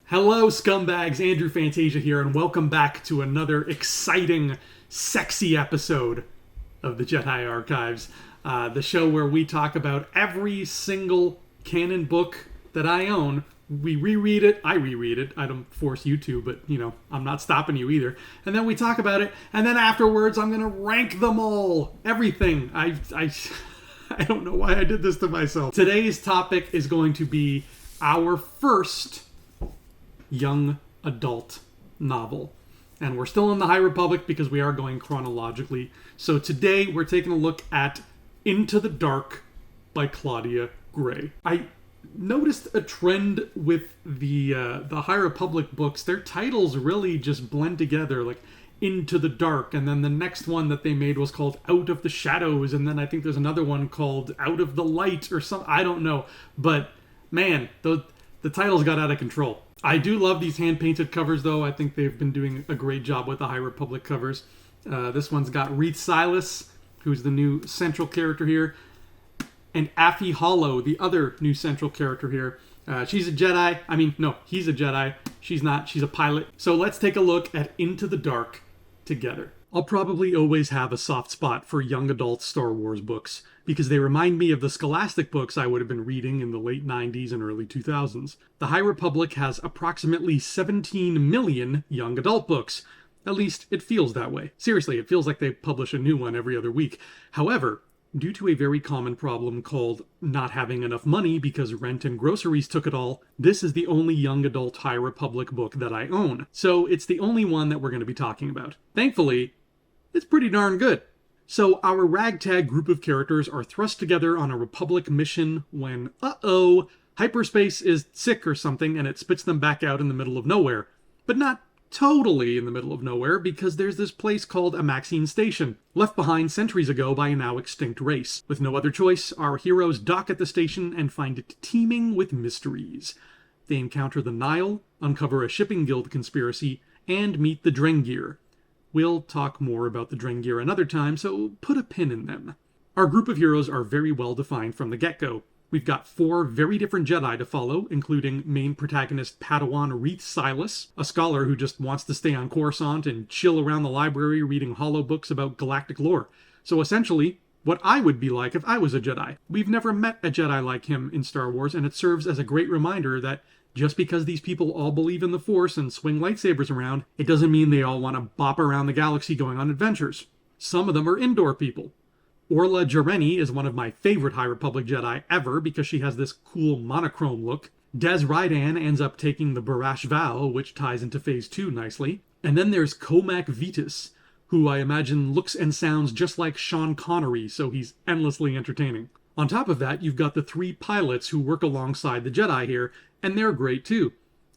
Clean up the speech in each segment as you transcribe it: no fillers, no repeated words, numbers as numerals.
Hello, scumbags. Andrew Fantasia here, and welcome back to another exciting, sexy episode of the Jedi Archives, the show where we talk about every single canon book that I own. We reread it. I reread it. I don't force you to, but, I'm not stopping you either. And then we talk about it, and then afterwards I'm going to rank them all. Everything. I don't know why I did this to myself. Today's topic is going to be our first young adult novel. And we're still in the High Republic because we are going chronologically. So today we're taking a look at Into the Dark by Claudia Gray. I noticed a trend with the High Republic books. Their titles really just blend together, like Into the Dark, and then the next one that they made was called Out of the Shadows, and then I think there's another one called Out of the Light or something. I don't know. But man, the titles got out of control. I do love these hand-painted covers, though. I think they've been doing a great job with the High Republic covers. This one's got Reith Silas, who's the new central character here, and Affie Hollow, the other new central character here. She's a Jedi. I mean, no, he's a Jedi. She's not. She's a pilot. So let's take a look at Into the Dark together. I'll probably always have a soft spot for young adult Star Wars books, because they remind me of the Scholastic books I would have been reading in the late 90s and early 2000s. The High Republic has approximately 17 million young adult books. At least, it feels that way. Seriously, it feels like they publish a new one every other week. However, due to a very common problem called not having enough money because rent and groceries took it all, this is the only young adult High Republic book that I own. So it's the only one that we're going to be talking about. Thankfully, it's pretty darn good. So our ragtag group of characters are thrust together on a Republic mission when, hyperspace is sick or something and it spits them back out in the middle of nowhere. But not totally in the middle of nowhere, because there's this place called Amaxine Station, left behind centuries ago by a now extinct race. With no other choice, our heroes dock at the station and find it teeming with mysteries. They encounter the Nile, uncover a shipping guild conspiracy, and meet the Drengir. We'll talk more about the Drengir another time, so put a pin in them. Our group of heroes are very well defined from the get-go. We've got 4 very different Jedi to follow, including main protagonist Padawan Reith Silas, a scholar who just wants to stay on Coruscant and chill around the library reading hollow books about galactic lore. So essentially, what I would be like if I was a Jedi. We've never met a Jedi like him in Star Wars, and it serves as a great reminder that just because these people all believe in the Force and swing lightsabers around, it doesn't mean they all want to bop around the galaxy going on adventures. Some of them are indoor people. Orla Jareni is one of my favorite High Republic Jedi ever because she has this cool monochrome look. Des Rydan ends up taking the Barash vow, which ties into Phase 2 nicely. And then there's Comac Vetus, who I imagine looks and sounds just like Sean Connery, so he's endlessly entertaining. On top of that, you've got the 3 pilots who work alongside the Jedi here, and they're great too.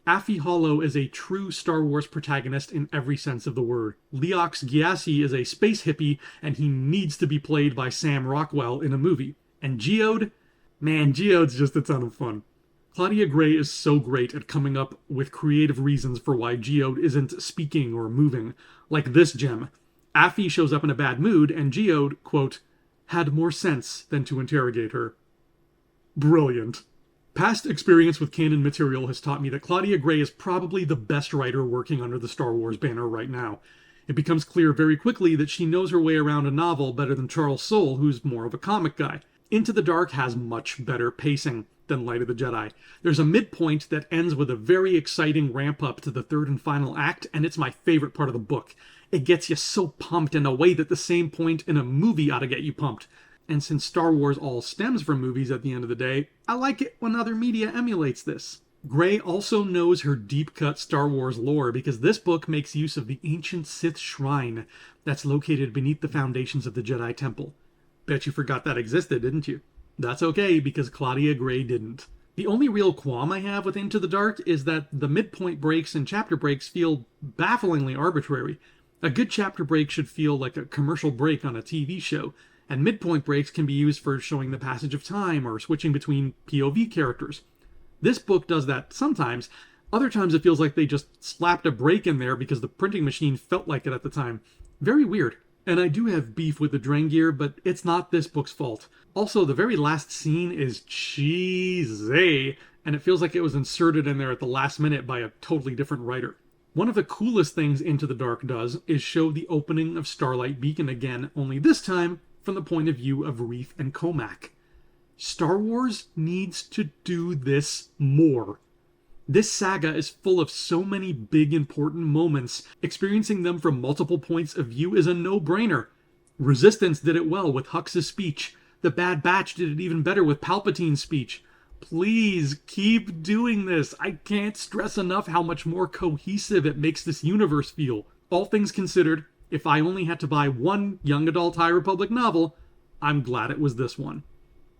Affie Hollow is a true Star Wars protagonist in every sense of the word. Leox Gyasi is a space hippie, and he needs to be played by Sam Rockwell in a movie. And Geode? Man, Geode's just a ton of fun. Claudia Gray is so great at coming up with creative reasons for why Geode isn't speaking or moving. Like this gem. Affie shows up in a bad mood, and Geode, quote, had more sense than to interrogate her. Brilliant. Past experience with canon material has taught me that Claudia Gray is probably the best writer working under the Star Wars banner right now. It becomes clear very quickly that she knows her way around a novel better than Charles Soule, who's more of a comic guy. Into the Dark has much better pacing than Light of the Jedi. There's a midpoint that ends with a very exciting ramp-up to the third and final act, and it's my favorite part of the book. It gets you so pumped in a way that the same point in a movie ought to get you pumped. And since Star Wars all stems from movies at the end of the day, I like it when other media emulates this. Gray also knows her deep-cut Star Wars lore because this book makes use of the ancient Sith shrine that's located beneath the foundations of the Jedi Temple. Bet you forgot that existed, didn't you? That's okay, because Claudia Gray didn't. The only real qualm I have with Into the Dark is that the midpoint breaks and chapter breaks feel bafflingly arbitrary. A good chapter break should feel like a commercial break on a TV show, and midpoint breaks can be used for showing the passage of time or switching between POV characters. This book does that sometimes. Other times it feels like they just slapped a break in there because the printing machine felt like it at the time. Very weird. And I do have beef with the Drengir, but it's not this book's fault. Also, the very last scene is cheesy. and it feels like it was inserted in there at the last minute by a totally different writer. One of the coolest things Into the Dark does is show the opening of Starlight Beacon again, only this time from the point of view of Reef and Comac. Star Wars needs to do this more. This saga is full of so many big important moments. Experiencing them from multiple points of view is a no-brainer. Resistance did it well with Hux's speech. The Bad Batch did it even better with Palpatine's speech. Please keep doing this. I can't stress enough how much more cohesive it makes this universe feel. All things considered, if I only had to buy one young adult High Republic novel, I'm glad it was this one.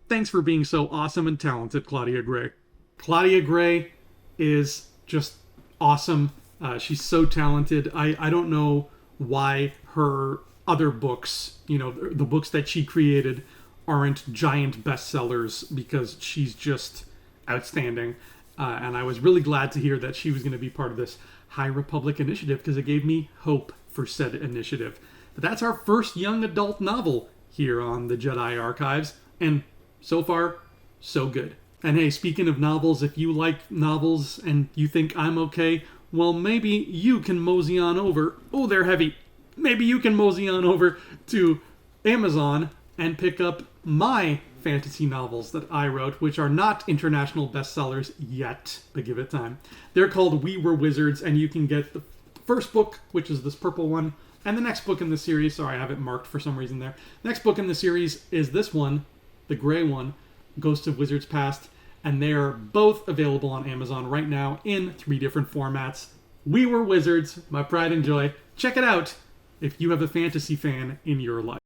Thanks for being so awesome and talented, Claudia Gray. Claudia Gray is just awesome. She's so talented. I don't know why her other books, the books that she created, aren't giant bestsellers, because she's just outstanding. And I was really glad to hear that she was going to be part of this High Republic initiative, because it gave me hope for said initiative. But that's our first young adult novel here on the Jedi Archives, and so far, so good. And hey, speaking of novels, if you like novels and you think I'm okay, well, maybe you can mosey on over. Oh, they're heavy. Maybe you can mosey on over to Amazon and pick up my fantasy novels that I wrote, which are not international bestsellers yet, but give it time. They're called We Were Wizards, and you can get the first book, which is this purple one, and the next book in the series. Sorry, I have it marked for some reason there. Next book in the series is this one, the gray one, Ghosts of Wizards Past, and they're both available on Amazon right now in 3 different formats. We Were Wizards, my pride and joy. Check it out if you have a fantasy fan in your life.